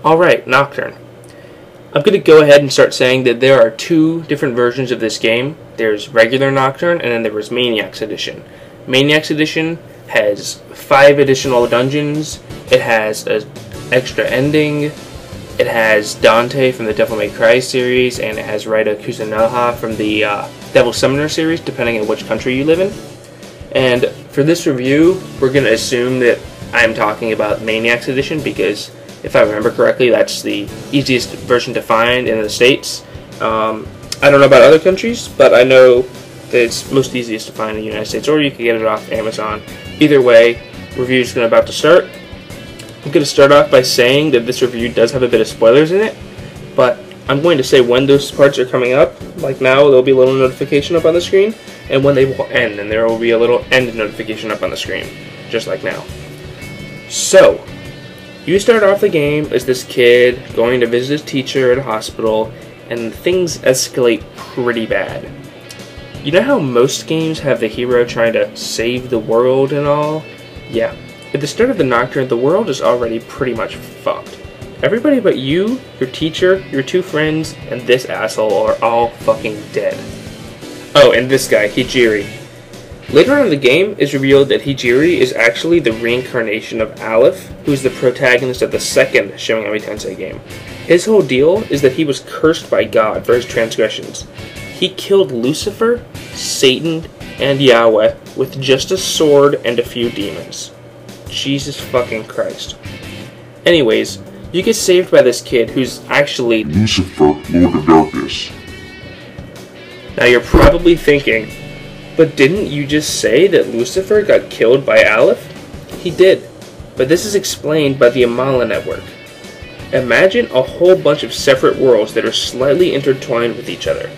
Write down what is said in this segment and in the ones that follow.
Alright, Nocturne. I'm going to go ahead and start saying that there are two different versions of this game. There's regular Nocturne, and then there was Maniac's Edition. Maniac's Edition has 5 additional dungeons, it has an extra ending, it has Dante from the Devil May Cry series, and it has Raida Kuzunoha from the Devil Summoner series, depending on which country you live in. And for this review, we're going to assume that I'm talking about Maniac's Edition, because if I remember correctly, that's the easiest version to find in the States. I don't know about other countries, but I know that it's most easiest to find in the United States, or you can get it off Amazon. Either way, review is about to start. I'm going to start off by saying that this review does have a bit of spoilers in it, but I'm going to say when those parts are coming up. Like now, there'll be a little notification up on the screen, and when they will end, and there will be a little end notification up on the screen, just like now. So, you start off the game as this kid going to visit his teacher at a hospital, and things escalate pretty bad. You know how most games have the hero trying to save the world and all? Yeah. At the start of the Nocturne, the world is already pretty much fucked. Everybody but you, your teacher, your 2 friends, and this asshole are all fucking dead. Oh, and this guy, Hijiri. Later on in the game, it's revealed that Hijiri is actually the reincarnation of Aleph, who's the protagonist of the second Shin Megami Tensei game. His whole deal is that he was cursed by God for his transgressions. He killed Lucifer, Satan, and Yahweh with just a sword and a few demons. Jesus fucking Christ. Anyways, you get saved by this kid who's actually Lucifer, Lord of Darkness. Now you're probably thinking, but didn't you just say that Lucifer got killed by Aleph? He did, but this is explained by the Amala network. Imagine a whole bunch of separate worlds that are slightly intertwined with each other.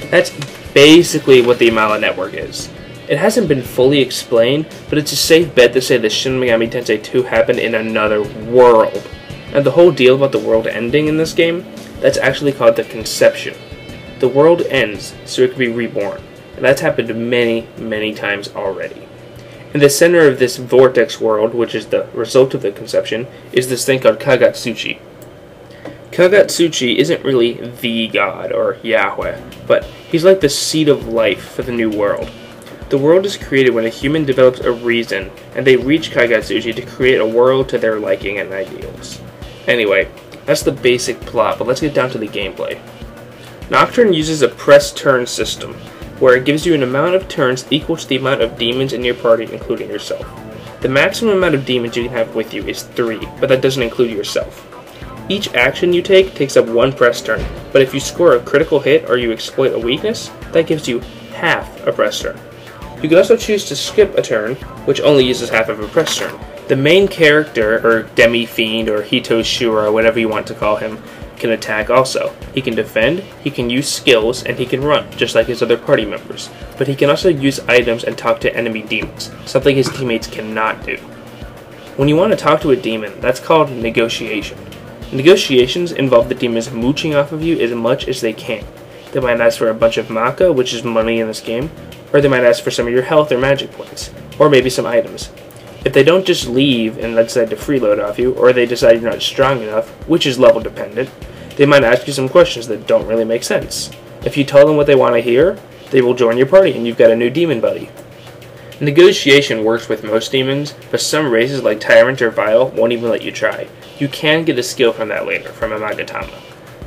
That's basically what the Amala network is. It hasn't been fully explained, but it's a safe bet to say that Shin Megami Tensei 2 happened in another world. And the whole deal about the world ending in this game, that's actually called the Conception. The world ends so it can be reborn. And that's happened many, many times already. In the center of this vortex world, which is the result of the conception, is this thing called Kagatsuchi. Kagatsuchi isn't really the god, or Yahweh, but he's like the seed of life for the new world. The world is created when a human develops a reason, and they reach Kagatsuchi to create a world to their liking and ideals. Anyway, that's the basic plot, but let's get down to the gameplay. Nocturne uses a press-turn system, where it gives you an amount of turns equal to the amount of demons in your party, including yourself. The maximum amount of demons you can have with you is 3, but that doesn't include yourself. Each action you take takes up 1 press turn, but if you score a critical hit or you exploit a weakness, that gives you half a press turn. You can also choose to skip a turn, which only uses half of a press turn. The main character, or Demi-Fiend, or Hitoshura, whatever you want to call him, can attack also. He can defend, he can use skills, and he can run, just like his other party members. But he can also use items and talk to enemy demons, something his teammates cannot do. When you want to talk to a demon, that's called negotiation. Negotiations involve the demons mooching off of you as much as they can. They might ask for a bunch of Maka, which is money in this game, or they might ask for some of your health or magic points, or maybe some items. If they don't just leave and decide to freeload off you, or they decide you're not strong enough, which is level dependent, they might ask you some questions that don't really make sense. If you tell them what they want to hear, they will join your party and you've got a new demon buddy. Negotiation works with most demons, but some races like Tyrant or Vile won't even let you try. You can get a skill from that later, from a Magatama.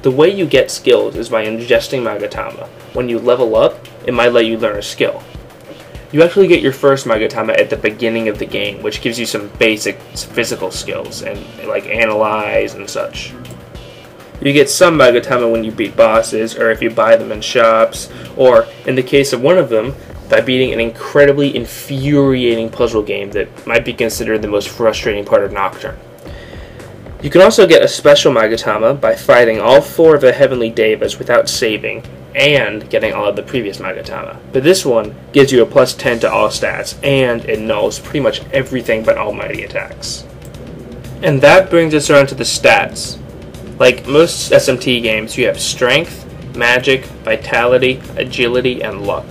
The way you get skills is by ingesting Magatama. When you level up, it might let you learn a skill. You actually get your first Magatama at the beginning of the game, which gives you some basic physical skills, and like analyze and such. You get some Magatama when you beat bosses, or if you buy them in shops, or, in the case of one of them, by beating an incredibly infuriating puzzle game that might be considered the most frustrating part of Nocturne. You can also get a special Magatama by fighting all 4 of the Heavenly Devas without saving, and getting all of the previous Magatama. But this one gives you a plus 10 to all stats, and it nulls pretty much everything but almighty attacks. And that brings us around to the stats. Like most SMT games, you have strength, magic, vitality, agility, and luck.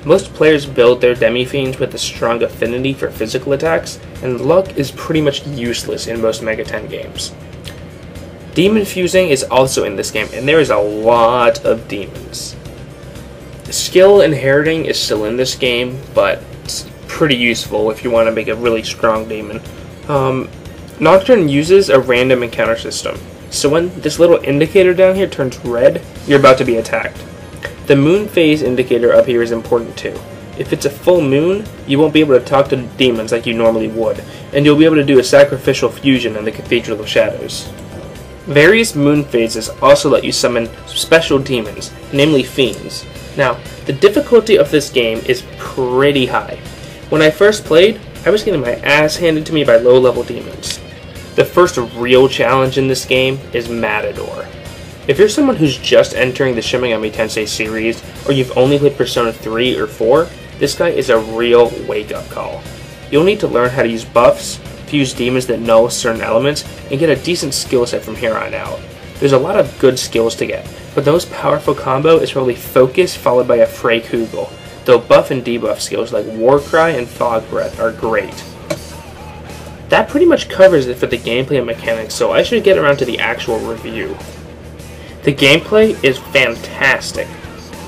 Most players build their Demi-Fiends with a strong affinity for physical attacks, and luck is pretty much useless in most Mega 10 games. Demon fusing is also in this game, and there is a lot of demons. Skill inheriting is still in this game, but it's pretty useful if you want to make a really strong demon. Nocturne uses a random encounter system, so when this little indicator down here turns red, you're about to be attacked. The moon phase indicator up here is important too. If it's a full moon, you won't be able to talk to demons like you normally would, and you'll be able to do a sacrificial fusion in the Cathedral of Shadows. Various moon phases also let you summon special demons, namely fiends. Now, the difficulty of this game is pretty high. When I first played, I was getting my ass handed to me by low-level demons. The first real challenge in this game is Matador. If you're someone who's just entering the Shin Megami Tensei series, or you've only played Persona 3 or 4, this guy is a real wake-up call. You'll need to learn how to use buffs, fuse demons that know certain elements, and get a decent skill set from here on out. There's a lot of good skills to get, but the most powerful combo is probably Focus followed by a Frey Kugel, though buff and debuff skills like Warcry and Fog Breath are great. That pretty much covers it for the gameplay and mechanics, so I should get around to the actual review. The gameplay is fantastic.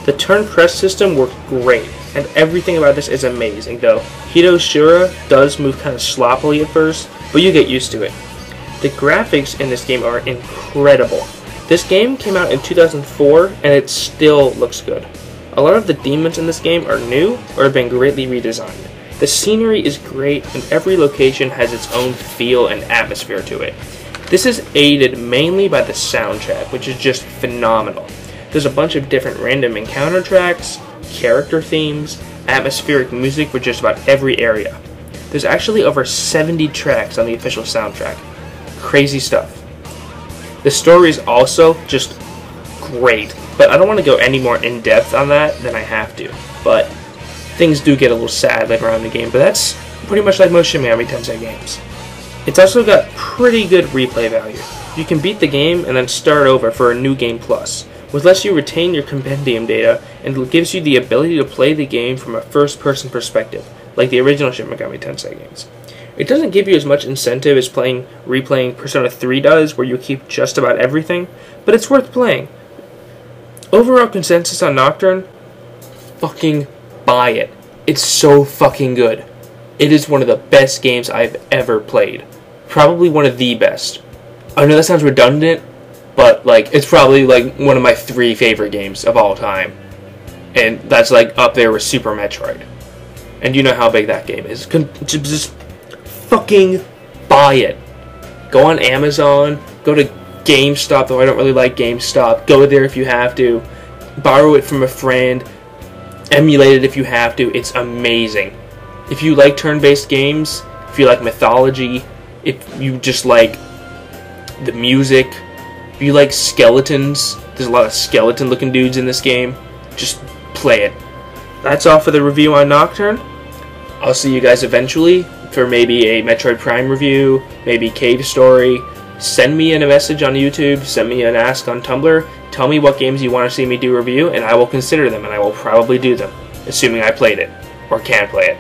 The turn press system worked great, and everything about this is amazing, though Hito's Shura does move kind of sloppily at first, but you get used to it. The graphics in this game are incredible. This game came out in 2004, and it still looks good. A lot of the demons in this game are new, or have been greatly redesigned. The scenery is great, and every location has its own feel and atmosphere to it. This is aided mainly by the soundtrack, which is just phenomenal. There's a bunch of different random encounter tracks, character themes, atmospheric music for just about every area. There's actually over 70 tracks on the official soundtrack. Crazy stuff. The story is also just great, but I don't want to go any more in depth on that than I have to. But things do get a little sad later on in the game, but that's pretty much like most Shin Megami Tensei games. It's also got pretty good replay value. You can beat the game and then start over for a new game plus, which lets you retain your compendium data and gives you the ability to play the game from a first-person perspective, like the original Shin Megami Tensei games. It doesn't give you as much incentive as replaying Persona 3 does, where you keep just about everything, but it's worth playing. Overall consensus on Nocturne? Fucking buy it. It's so fucking good. It is one of the best games I've ever played. Probably one of the best. I know that sounds redundant, but like it's probably like one of my 3 favorite games of all time. And that's like up there with Super Metroid. And you know how big that game is. Just fucking buy it. Go on Amazon, go to GameStop, though I don't really like GameStop. Go there if you have to. Borrow it from a friend. Emulate it if you have to. It's amazing. If you like turn-based games, if you like mythology, if you just like the music, if you like skeletons, there's a lot of skeleton-looking dudes in this game, just play it. That's all for the review on Nocturne. I'll see you guys eventually for maybe a Metroid Prime review, maybe Cave Story. Send me in a message on YouTube, send me an ask on Tumblr, tell me what games you want to see me do review, and I will consider them, and I will probably do them, assuming I played it, or can play it.